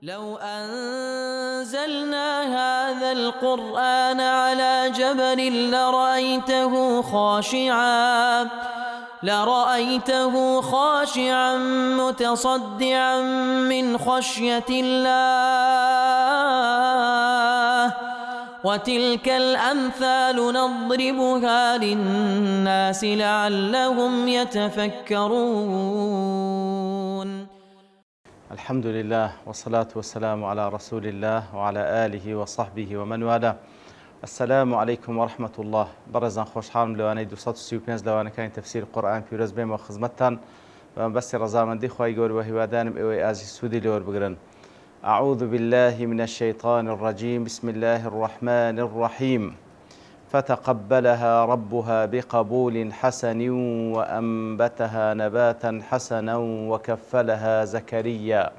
لو أنزلنا هذا القرآن على جبل لرأيته خاشعا متصدعا من خشية الله. وتلك الأمثال نضربها للناس لعلهم يتفكرون. الحمد لله والصلاة والسلام على رسول الله وعلى آله وصحبه ومن والاه. السلام عليكم ورحمة الله. برزان خوش حالم لواني 235 لواني كان تفسير القرآن في رزبين وخزمتان بس رزامندي خواهي قول وهوادانم اوي آزي سودي لور بقرن. أعوذ بالله من الشيطان الرجيم. بسم الله الرحمن الرحيم. فتقبلها ربها بقبول حسن وأنبتها نباتا حسنا وكفلها زكريا.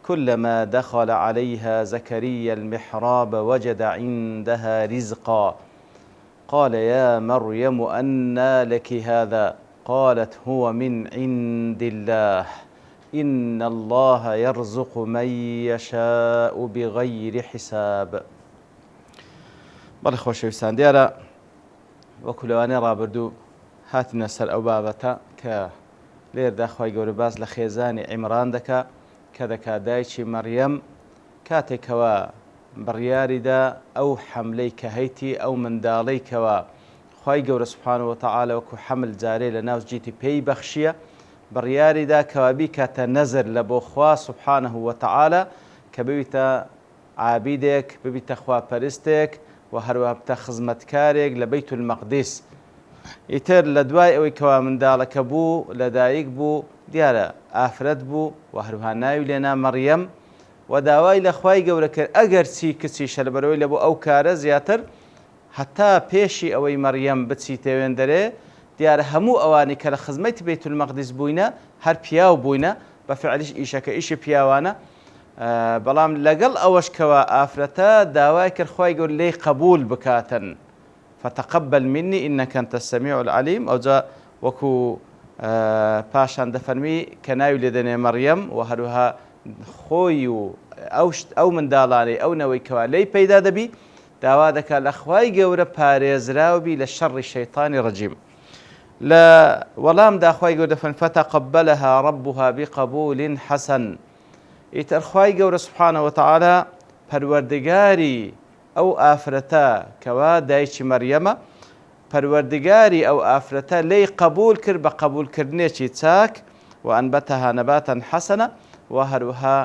كلما دخل عليها زكريا المحراب وجد عندها رزقا. قال يا مريم أنى لك هذا؟ قالت هو من عند الله إن الله يرزق من يشاء بغير حساب. بەڵێ خۆشەویستان، دیارە وەکو لەوانەیە ڕابردوو هاتینە سەر ئەو بابەتە کە لێردا خوای گەورە باس لە خێزانی عیمران دەکا کە دەکا دایکی مەریەم کاتێکەوە بڕیاریدا ئەو حەملەی کە هەیتی ئەو منداڵەی کەوە خوای گەورە سوبحانەهو وتەعالا وەکو حەمل جارێ لە ناو جیتی پێی بەخشیە، بڕیاریدا کەوا بیکاتە نەزر لە بۆ خوا سوبحانەهو وتەعالا کە ببیتە عابیدێک، ببیتە خواپەرستێک و هەروە بتە خزمەتکارێک لە بەیت المەقدس. ئیتر لە دوای ئەوەی کەوا منداڵەکە بوو لەدایک بوو، دیارە ئافرەت بوو و هەروها ناوی لێنا مەریەم و داوای لە خوای گەورە کرد ئەگەر چی کچیشە لەبەرەوەی لە بۆ ئەو کارە زیاتر هەتا پێشی ئەوەی مەریەم بچیتە وێندەرێ دیارە هەموو ئەوانی کە لە خزمەتی بەیت المەقدس بووینە هەر پیاو بووینە، بە فعلیش ئیشەکە ئیشی پیاوانە. بەڵام لەگەڵ ئەوەش کەوا ئافرەتە داوای کرد خوای گەورە لێی قبول بکاتن. فتقبل مني إنك أنت السميع العليم. ئەوجا وەکو پاشان دەفەرمی کە ناوی لێدەنێ مەریەم و هەروها خۆی و ئەو منداڵانەی ئەو نەوەی کەوا لێی پەیدا دەبی داوا دەکات لە خوای گەورە پارێزراوبی لە شەڕی شەیطانی ڕەجیم. لە وەڵامدا خوای گەورە دەفەرمێ فتقبلها ربها بقبول حسن. ئیتر خوای گەورە سوبحانەهو وتەعالا پەروەردگاری ئەو ئافرەتە کەوا دایکی مەریەمە، پەروەردگاری ئەو ئافرەتە لێی قبول کرد بە قبولکردنێکی چاک و ئەنبەتەها نەباتەن حەسەنە و هەروها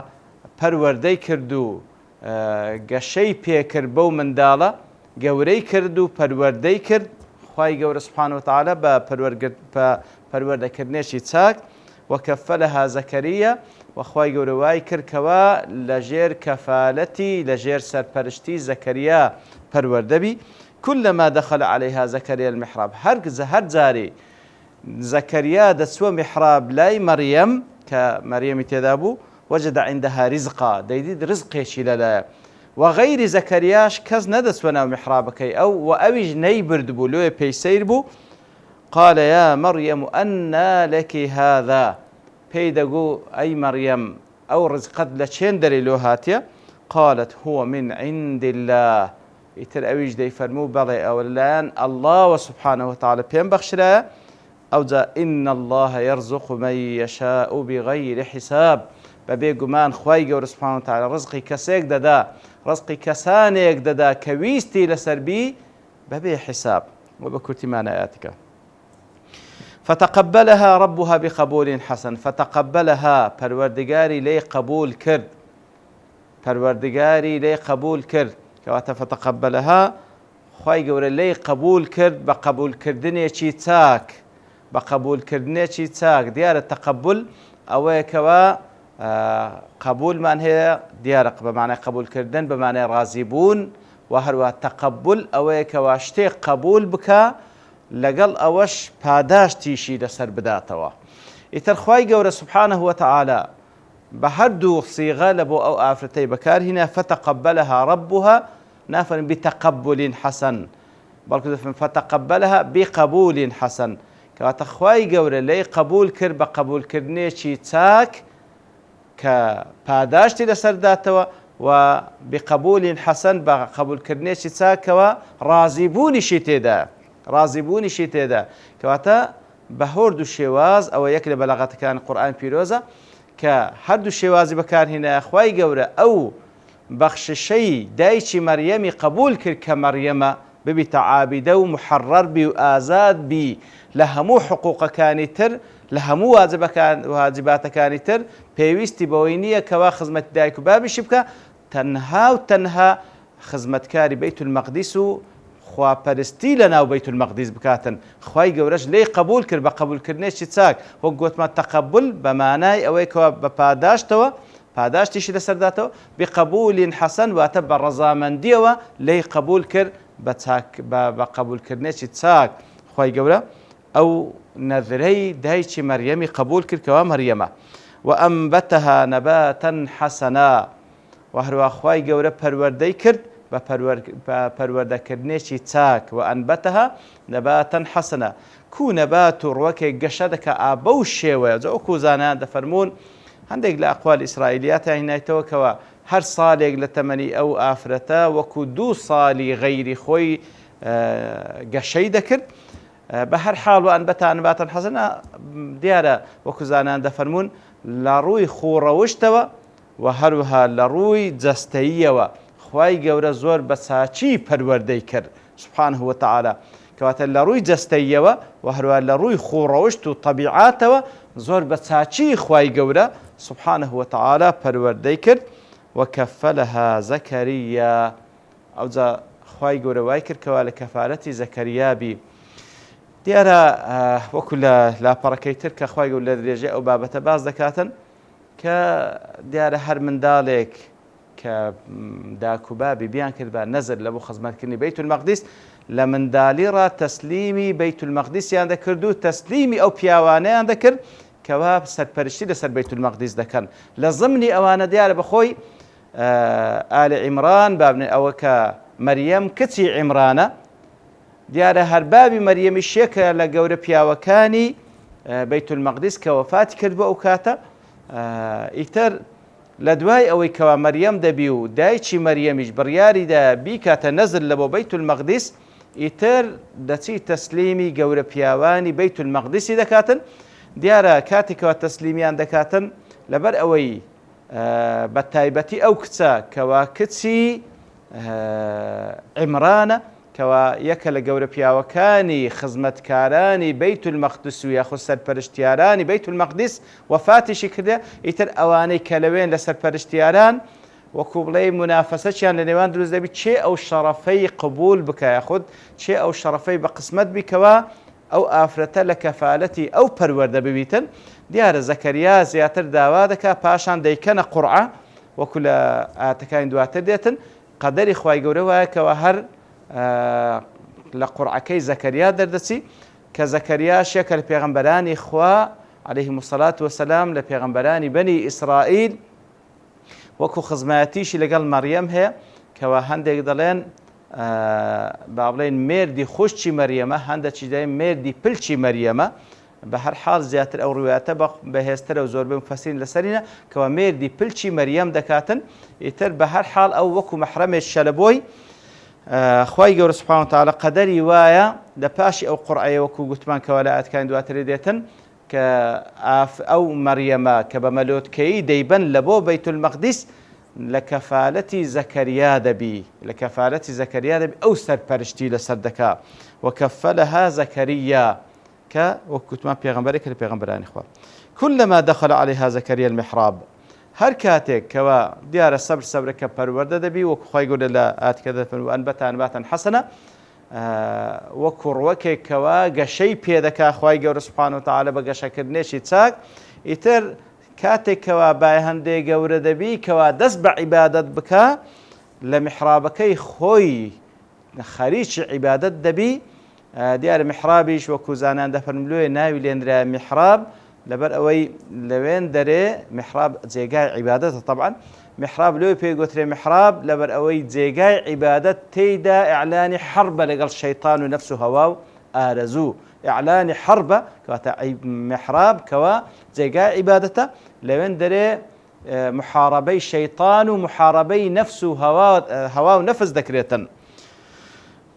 پەروەردەی کرد و گەشەی پێکرد بەو منداڵە، گەورەی کرد و پەروەردەی کرد خوای گەورە سوبحانەهو وتەعالا بە پەروەردەکردنێکی چاک. وەکەفەلەها زەکەریا و خوای گەورە وای کردکەوە لەژێر کەفالەتی لەژێر سەرپەرشتی زەکەریا پەروەردەبی. كلما دخل عليها زكريا المحراب، هەر جارێ زەکەریا دەچووە میحراب لای مەریەم کە مەریەمی تێدا بوو وەجد عندها رزقا، دەیدید رزقێکی لەلایە و غەیری زەکەریاش کەس نەدەچوە ناو میحرابەکەی ئەو و ئەویش نەیبرد بوو لێ پێی سەیر بوو. قال يا مريم أنى لك هذا؟ پێی دەگوو ئەی مەریەم ئەو ڕزقەت لە چێن دەرێ لۆ هاتیە؟ قالت هو من عند الله. ئیتر ئەویش دەیفەرموو بەڵێ ئەوە لەلایەن ئەڵڵاوە سوبحانەهو وتەعالا پێم بەخشرایە. ئەوجا إن الله يرزق من يشاء بغير حساب. بەبێ گومان خوای گەورە سوبحانەهو وتەعالا ڕزقی کەسێک دەدا، ڕزقی کەسانێک دەدا کە ویستی لەسەربی بەبێ حساب. و بە کورتیمان ئاەتەکە فتقبلها ربها بقبول حسن. فتقبلها پەروەردگاری لێی قبول کرد، پەروەردگاری لێی قبول کرد کەواتە فتقبلها خوای گەورە لێی قبول کرد بە قبولکردنێکی چاک، بە قبولکردنێکی چاک. دیارە تەقبل ئەوەیە کەوا قبولمان هەیە، دیارە بەمانای قبولکردن بەمانای ڕازی بوون و هەروە تەقبل ئەوەیە کەوا شتێک قبول بکە لەگەڵ ئەوەش پاداشتیشی لەسەر بداتەوە. ئیتر خوای گەورە سوبحانەهو وتەعالا بە هەردوو سیغە لە بۆ ئەو ئافرەتەی بەکارهێنا فتقبلها ربها نافەرمی بتقبل حسن، بەڵکو دەفەرمێ فتقبلها بقبول حسن کەواتە خوای گەورە لێی قبول کرد بە قبولکردنێکی چاک کە پاداشتی لەسەرداتەوە و بقبول حەسەن بە قبولکردنێکی چاکەوە ڕازیبوونیشی تێدا کەواتە بە هەردوو شێواز ئەوە یەک لە بەلاغەتەکان قورئان پیرۆزە کە هەردوو شێوازی بەکارهێنایە خوای گەورە ئەو بەخششەی دایکی مەریەمی قبول کرد کە مەریەمە ببیتە عابیدە و محەڕەر بی و ئازاد بی لە هەموو حقوقەکانی تر لە هەموو واجباتەکانی تر پێویستی بەوەی نییە کەوا خزمەتی دایک و بابیشی بکە تەنها خزمەتکاری بەیت المەقدیس و خواپەرستی لە ناو بەیت المەقدیس بکاتن. خوای گەورەش لێی قبول کرد بە قبولکردنێکی چاک وەک گوتمان تەقەبول بە مانای ئەوەی کەوا بە پاداشتیشی لەسەرداتەوە بقبول حەسەن واتە بە ڕەزامەندیەوە لێی قبول کرد بە قبولکردنێکی چاک. خوای گەورە ئەو نەذرەی دایکی مەریەمی قبول کرد کەوا مەریەمە وأنبتها نباتا حسنا وهروە خوای گەورە پەروەردەی کرد بە پەروەردەکردنێکی چاک وأنبتها نباتا حسنا کو نەبات و ڕوەکێک گەشە دەکە ئابە و شێوەیە جەوەکو زانایان دەفەرمون هەندێک لە ئەقوال ئیسرائیلیات هێنایتەوە کەوە هەر ساڵێک لە تەمەنی ئەو ئافرەتە وەکو 2 ساڵی غەیری خۆی گەشەی دەکرد. بە هەر حاڵ وأنبتها نباتا حسنا دیارە وەکو زانایان دەفەرمون لە ڕووی خوڕەوشتەوە و هەروەها لە ڕووی جەستەییەوە خوای گەورە زۆر بە چاچی پەروەردەی کرد سبحانه وتعالى کەواتە لە ڕووی جەستەییەوە و هەروە لە ڕووی خوڕەوشت و طەبیعاتەوە زۆر بە چاچی خوای گەورە سبحانه وتعالى پەروەردەی کرد وكفلها زەکەریا ئەوجا خوای گەورە وای کرد کەوا لە کەفالەتی زەکەریا بی. دیارە وەکو لە لاپەڕەکەی تر کە خوای گەورە لە درێژەی ئەو بابەتە باز دەکاتن کە دیارە هەر منداڵێک کە داکوبابی بیان کرد بە نەزر لە بۆ خزمەتکردنی بەیت المەقدیس لە منداڵیڕا تەسلیمی بەیت المەقدیسیان دەکرد و تەسلیمی ئەو پیاوانەیان دەکرد کەوا سەرپەرشتی لەسەر بەیت المەقدیس دەکەن. لە ضمنی ئەوانە دیارە بەخۆی ئالی عیمران بابنێ ئەوە کە مەریەم کچی عیمرانە دیارە هەر بابی مەریەمی شێکە لە گەورە پیاوەکانی بەیت المەقدیس کە وەفاتی کرد بە ئەو کاتە. ئیتر لە دوای ئەوەی کەوا مەریەم دەبی و دایکی مەریەمیش بڕیاریدا بیکاتە نەزر لە بۆ بەیت المەقدیس ئیتر دەچی تەسلیمی گەورە پیاوانی بەیت المەقدیسی دەکاتن. دیارە کاتێکەوە تەسلیمیان دەکاتن لەبەر ئەوەی بە تایبەتی ئەو کچە کەوا کچی عیمرانە کەوا یەکە لە گەورە پیاوەکانی خزمەتکارانی بەیت المەقدس و یاخود سەرپەرشتیارانی بەیت المەقدس وەفاتیشی کردە. ئیتر ئەوانەی کە لەوێن لە سەرپەرشتیاران وەکو بڵێ منافەسەچیان لە نێوان دروست دەبی چێ ئەو شەڕەفەی قبول بکە یاخود چێ ئەو شەڕەفەی بە قسمەت بیکەوە ئەو ئافرەتە لە کەفالەتی ئەو پەروەردە ببیتن. دیارە زەکەریا زیاتر داوا دەکا پاشان دەیکەنە قورعە وەکو لە ئاتەکانی دواتر دێتن قەدەری خوای گەورە وایە کەوە هەر لە قورعەکەی زەکەریا دەردەچی کە زەکەریاش یەکە لە پێغەمبەرانی خوا عەلەیهیم السەڵات وەسەلام لە پێغەمبەرانی بەنی ئیسرائیل وەکو خزمەتیشی لەگەڵ مەریەم هەیە کەوا هەندێک دەڵێن با بڵێن مێردی خوشتی مەریەمە هەندێکی دەڵێن مێردی پلچی مەریەمە. بە هەر حاڵ زیاتر ئەو ڕوایەتە بەهێزترە و زۆربەی مفەسرین لەسەرینە کەوا مێردی پلچی مەریەم دەکاتن. ئیتر بە هەر حاڵ ئەو وەکو مەحرەمێک شەلەبۆی خوای گەورە سبحانه وتعالى قەدەری وایە لە پاشی ئەو قورعەیە وەکو گوتمان کەوا لە ئاەتەکانی دواتر دێتن کە ئەو مەریەمە کە بە مەلۆتکەیی دەیبەن لە بۆ بەیت المەقدیس لە کەفالەتی زەکەریا دەبی ئەو سەرپەرشتی لەسەر دەکا وەکەفەلەها زەکەریا کە وەکو گوتمان پێغەمبەرێکە لە پێغەمبەرانی خوا. كلما دخل عليها زكريا المحراب هەر کاتێک کەوا دیارە سەبرەکە پەروەردە دەبی وەکو خوای گەورە لە ئاتکە دەفەرمێ وأنبتها نباتا حسنا وەکو ڕوەکێک کەوا گەشەی پێدەکا خوای گەورە سبحانه وتعالى بە گەشەکردنێکی چاک. ئیتر کاتێک کەوا بای هەندێک گەورە دەبی کەوا دەست بە عیبادەت بکە لە میحرابەکەی خۆی خەریکی عیبادەت دەبی. دیارە میحرابیش وەکو زانان دەفەرمێن لێ ناوی لێنرا میحراب لەبەر ئەوەی لەوێن دەرێ میحراب جێگای عیبادەتە. طبعا میحراب لێ پێگوترێ میحراب لەبەر ئەوەی جێگای عیبادەت تێیدا ئیعلانی حەربە لەگەڵ شەیطان و نەفس و هەوا و ئارەزوو. ئیعلانی حەربە کەواتە میحراب کەوا جێگای عیبادەتە لەوێن دەرێ محاربەی شەیطان و محاربەی نەفس و هەوا و نەفس دەکرێتن.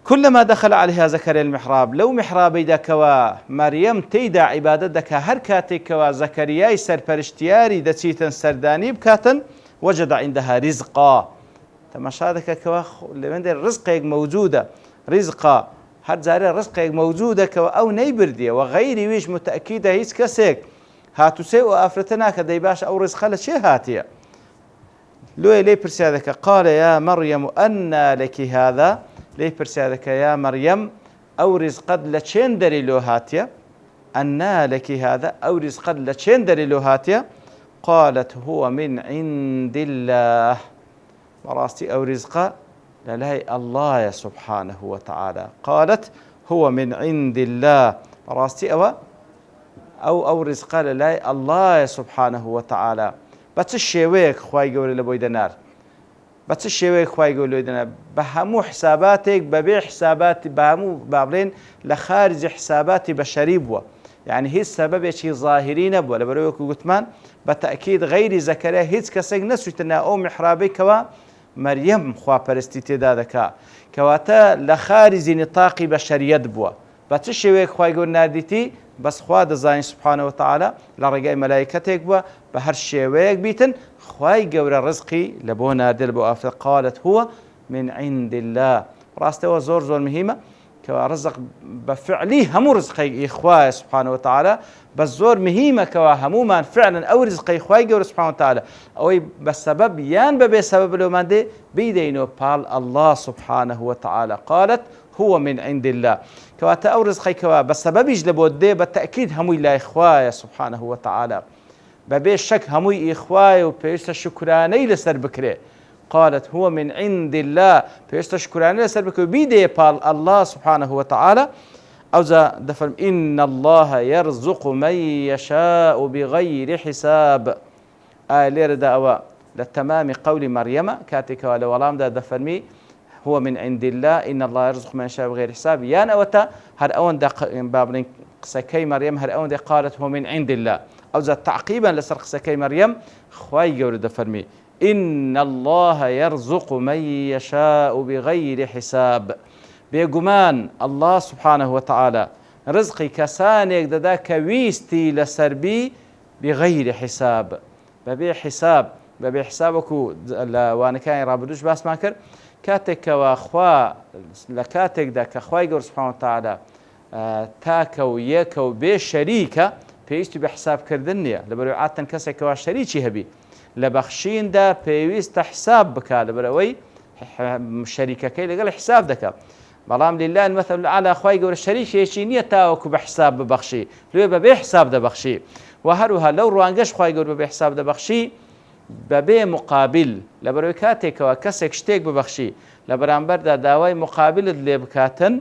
كلما دخل عليها زكريا المحراب لو محرابي دكوا مريم تيدا عبادة دكا هر كاتكوا زكرياي سرپرشتياري دچيتن سرداني بكاتن وجد عندها رزقا. تماشا دكا كوا لمن رزقك موجودة رزقا هر زاري رزقك موجودة كوا أو نيبردية وغيري ويش متأكدة هيس كسيك هاتو سي وآفرتنا كدي باش أو رزق لشي هاتية لو لي برسيادك قال يا مريم أنى لك هذا لي برسيادك يا مريم أو رزق لشين دري لو هاتية أنى لك هذا أو رزق لشين دري لو هاتية قالت هو من عند الله وراستي أو رزق لله الله سبحانه وتعالى قالت هو من عند الله وراستي أو رزق لله الله سبحانه وتعالى بس الشيويك خواي قولي لبوي دنار بس الشيويك خواي قولي دنار بهمو حساباتك ببيع حساباتي بهمو بابلين لخارج حساباتي بشري بوا يعني هي السبب شيء ظاهرين بوا لبرويك وقتمان بتأكيد غير زكريا هيتس كسيق نسوتنا أو محرابي كوا مريم خوا پرستی تێدا دەکا کەواتە لە خارجی نطاقی بەشەریەت بووە بە چ شێوەیەک خوای گەورە ناردیتی بەس خوا دەزانی سبحانەوە وتعالە لە ڕێگای مەلایکەتێک بووە بە هەر شێوەیەک بیتن خوای گەورە ڕزقی لە بۆ ناردێت بۆ ئافرەت قالت هو من عند الله ڕاستەوە زۆر مهمە کەوا ڕزق بەفعلی هەموو ڕزقی خوای سبحانەوە وتعالە بس زور مهمة كوا هموما فعلا أو رزقي خواي جور سبحانه وتعالى أو بسبب يان بسبب لو ما دي بيدينو بال الله سبحانه وتعالى قالت هو من عند الله كوا أو رزقي كوا بسبب يجلبو دي بالتأكيد همو الله إخواي سبحانه وتعالى ببي شك همو إخواي وبيشت شكراني لسر بكري قالت هو من عند الله بيشت شكراني لسر بكري بيدي بال الله سبحانه وتعالى أوزا دفرم إن الله يرزق من يشاء بغير حساب لير دعوة لتمام قول مريم كاتك ولا ولام دا دفرمي هو من عند الله إن الله يرزق من يشاء بغير حساب يان أوتا هر أون دا بابن قسكي مريم هر أون دا قالت هو من عند الله أوزا تعقيبا لسر قسكي مريم خواي جور دفرمي إن الله يرزق من يشاء بغير حساب بيقمان الله سبحانه وتعالى رزقي كسانك ددا كويستي لسربي بغير حساب ببي حسابك وانا كان رابدوش باس ماكر كاتك واخوا لكاتك دا كخواي قول سبحانه وتعالى تاكو يكو بشريكة بيستي بحساب كردنيا لبرو عادة كسك وشريكي هبي لبخشين دا بيست حساب بكا لبروي شريكة كي لقال حساب دكا بلام لله المثل الأعلى خواي قول الشريك يشينية تاوك بحساب ببخشي لو ببي حساب ده بخشي وهروها لو روانقش خواي قول ببي حساب ده بخشي ببي مقابل لبروكاتك وكسك شتيك ببخشي لبرامبر ده داوي مقابل اللي بكاتن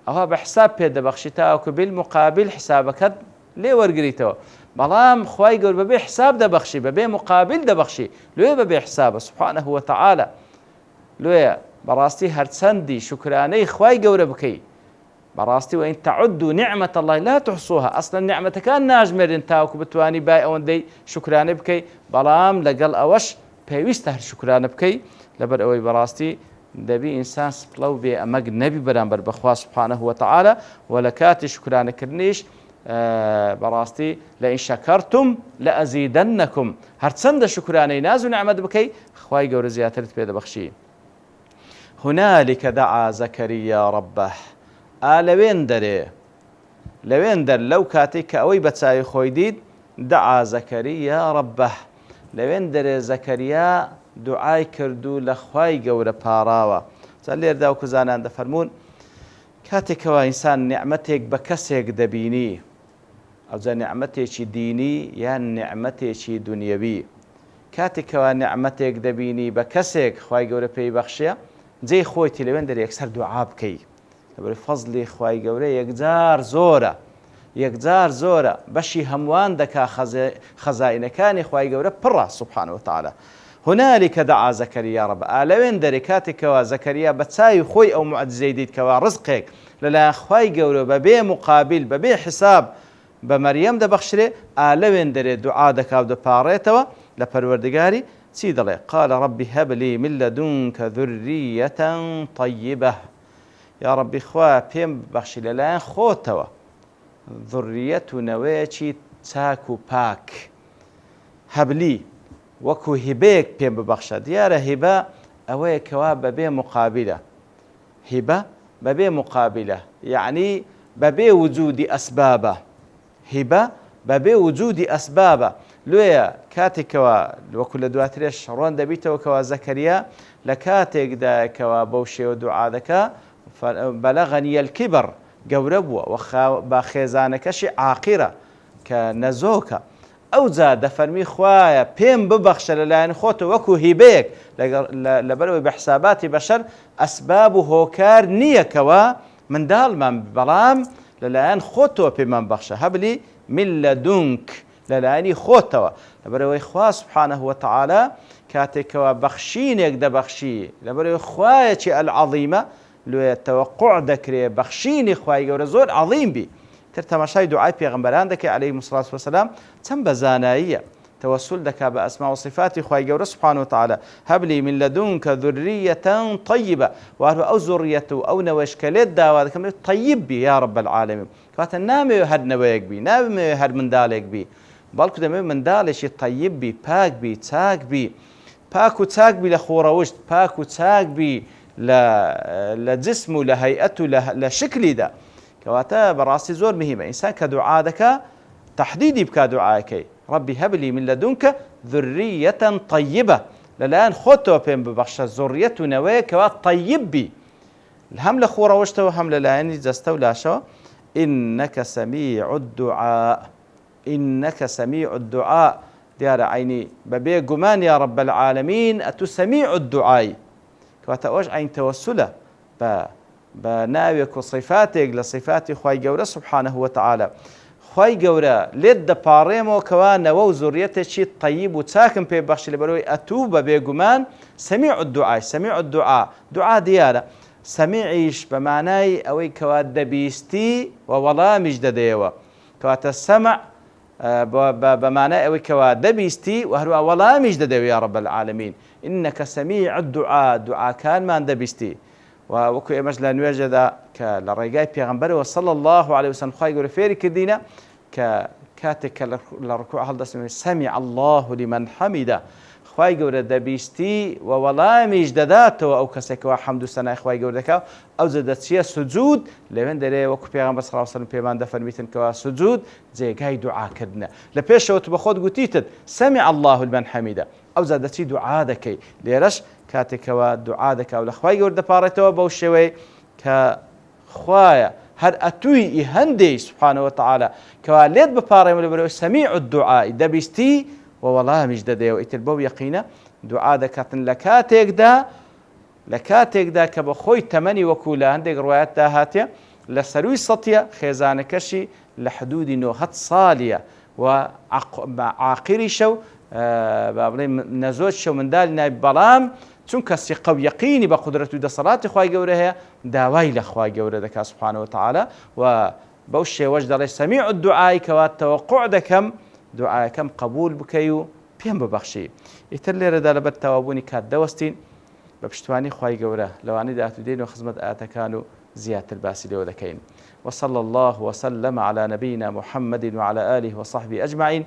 أو بحساب بيد بخشي تاوك بالمقابل حسابك ليه ورقريتو بلام خواي قول ببي حساب ده بخشي ببي مقابل ده بخشي لو ببي حسابه سبحانه وتعالى لو براستي هرسندي شكراني خواي قورة بكي براستي وإن تعدوا نعمة الله لا تحصوها أصلا نعمة كان ناجمر انتاوك بتواني باي أون دي شكراني بكي بلام لقل أوش بيويستهر شكراني بكي لبر أوي براستي دبي إنسان سبلو بي أمق نبي برامبر بخوا سبحانه وتعالى ولكاتي شكراني كرنيش براستي لئن شكرتم لأزيدنكم هرسند شكراني نازو نعمة بكي خواي قورة زياترت بيدا بخشي هنالك دعا زكريا ربه لوين در لو كاتيك أوي بتساي خويديد دعا زكريا ربه لوين در زكريا دعاي كردو لخواي قورة باراوة سألير داو كزانان دفرمون كاتيك وإنسان نعمتك بكسيك دبيني أو زي نعمتك ديني يا نعمتك دنيوي كاتيك ونعمتك دبيني بكسيك خواي قورة بي بخشيا زي خويتي لوين در يكسر دعاء بكي لبر فضلي خواي قوري يقدار زورة بشي هموان دكا خزائن كان خواي قوري برا سبحانه وتعالى هنالك دعا زكريا رب لوين در كاتك وزكريا بتساي خوي أو معد زيديد كوا رزقك للا خواي قوري ببي مقابل ببي حساب بمريم ده بخشري لوين در دعاء دكا ودو باريتوا لپروردگاری چی دڵێ قال ربي هب لي من لدنك ذرية طيبة یا ربی خوا پێم ببەخشی لەلایەن خۆتەوە ذڕیەت و نەوەیەکی چاک و پاک هەبلی وەکو هیبەیەک پێم ببەخشە دیارە هیبە ئەوەیە کەوا بەبێ مقابلە هیبە بەبێ مقابلە یعنی بەبێ وجودی ئەسبابە هیبە بەبێ وجودی ئەسبابە لێیە کاتێکەوە وەکو لە دواترێش ڕۆن دەبیتەوە کەوا زەکەریا لە کاتێکدا کەوا بەو شێوە دوعا دەکا بەلەغەنی الکبر گەورە بووە با خێزانەکەشی عاقرە کە نەزۆکە ئەوجا دەفەرمی خوایە پێم ببەخشە لەلایەن خۆتە وەکو هیبەیەک لەبەرەوەی بە حساباتی بەشەر ئەسباب و هۆکار نییەکەوە منداڵمان بەڵام لەلایەن خۆتەوە پێمان بەخشە هەبلی من لەدونک لەلایەنی خۆتەوە لەبەرەوەی خوا سوبحانەه وتەعالە کاتێکەوە بەخشینێک دەبەخشی لەبەرەوەی خوایەکی ئەلعەظیمە لێ تەوەقوع دەکرێ بەخشینی خوای گەورە زۆر عەظیم بی تر تەماشای دوعای پێغەمبەران دەکەی عەلەیهیمو سڵات وەسەلام چەند بەزاناییە تەوەسول دەکا بە ئەسما و صفاتی خوای گەورە سوبحانەه وتەعالە هەبلی من لەدونکە ذورریەتە طەیبە وهروە ئەو زوڕیەت و ئەو نەوەش کە لێت داوا دەکەم طەیب بی یا رب العالمین کەواتە نامەوێ هەر نەوەیەک بی نامەوێ هەر منداڵێک بی بەڵکو دەمەوێت منداڵێکی طەیب بی پاک بی چاک بی پاک و چاک بی لە خۆڕەوشت پاک و چاک بی لە جسم و لە هەیئەت و لە شکلیدا کەواتە بەڕاستی زۆر مهمە ئینسان کە دوعا دەکا تەحدیدی بکا دوعاکەی ربي هب لي من لدنك ذرية طيبة لەلایەن خۆتەوە پێم ببەخشە زۆڕیەت و نەوەیە کەوا طەیب بی هەم لە خۆڕەوشتەوە هەم لەلایەنی جەستە و لاشەوە إنك سميع الدعاء إنك سميع الدعاء دیارە عینی بەبێ گومان یا رب العالمین ئەتو سميع الدعاء کەواتە ئەوەش عین تەوەسولە بە ناوێک و صفاتێک لە صفاتی خوای گەورە سبحانه وتعالى خوای گەورە لێت دەپاڕێمەوە کەوا نەوە و زوڕیەتێکی طەیب و چاکم پێ بەخشی لەبەرەوەی ئەتوو بە بێگومان سەمیع الدعاء سەمیع الدعاء دوعا دیارە سەمیعیش بە مانای ئەوەی کەوا دەبیستی و وەڵامیش دەدەیەوە کەواتە سەمع بە مانای ئەوەی کەوا دەبیستی و هەروە وەڵامیش دەدەوێت یا رب العالمین إنك سميع الدعاء دعاکانمان دەبیستی وەکو ئێمەش لە نوێژەدا کە لە ڕێگای پێغەمبەرەوە صلی الله عليه وسلم خوای گەورە فێری کردینە کە کاتێک کە لە ڕکوع هەڵدەستێنین سەمیع الله لمن حەمیدە خوای گەورە دەبیستی و وەڵامیش دەداتەوە ئەو کەسێکەوە حەمد و سەنای خوای گەورە دەکا ئەوجا دەچیە سوجود لەوێن دەرێ وەکو پێغەمبەر صلی الله عليه وسلم پێمان دەفەرمیتن کەوا سوجود جێگای دوعاکردنە لە پێشەوە تو بە خۆت گوتیتت سەمیع الله لمن حەمیدە ئەوجا دەچی دوعا دەکەی لێرەش کاتێکەوە دوعا دەکا و لە خوای گەورە دەپاڕێتەوە بەو شێوەی کە خوایە هەر ئەتووی هەندێک سبحانه وتعالى کەوا لێت بپاڕێمە لەبەرەوەی سەمیع الدعاء دەبیستی و وەڵامیش دەدەیەوە ئیتر بەو یەقینە دوعا دەکاتن لە کاتێکدا کە بە خۆی تەمەنی وەکو لە هەندێک ڕوایەتدا هاتیە لە سەروی سەتیە خێزانەکەشی لە حدودی 90 ساڵیە و عاقریشە و با بڵێم نەزۆچشە و منداڵی نای بەڵام چونکە سیقە و یەقینی بە قودرەت و دەسەڵاتی خوای گەورە هەیە داوای لە خوای گەورە دەکات سبحانه وتعالى و بەو شێوەش دەڵێ سەمیع الدعاء کەوا تەوەقوع دەکەم دوعاەکەم قبول بکەی و پێم ببەخشی ئیتر لێرەدا لەبەر تەوابوونی کات دەوەستین بە پشتوانی خوای گەورە لەوانەی داهاتوودێن و خزمەت ئاەتەکان و زیاتر باسی لێوە دەکەین وصلى الله وسلم على نبينا محمد وعلى آله وصحبه أجمعين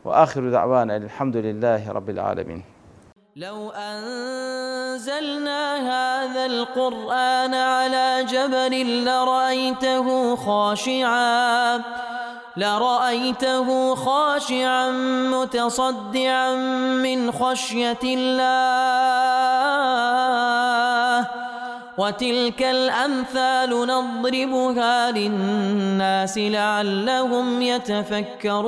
وآخر دعوانا الحمد لله رب العالمين لو أنزلنا هذا القرآن على جبل لرأيته خاشعا متصدعا من خشية الله وتلك الأمثال نضربها للناس لعلهم يتفكرون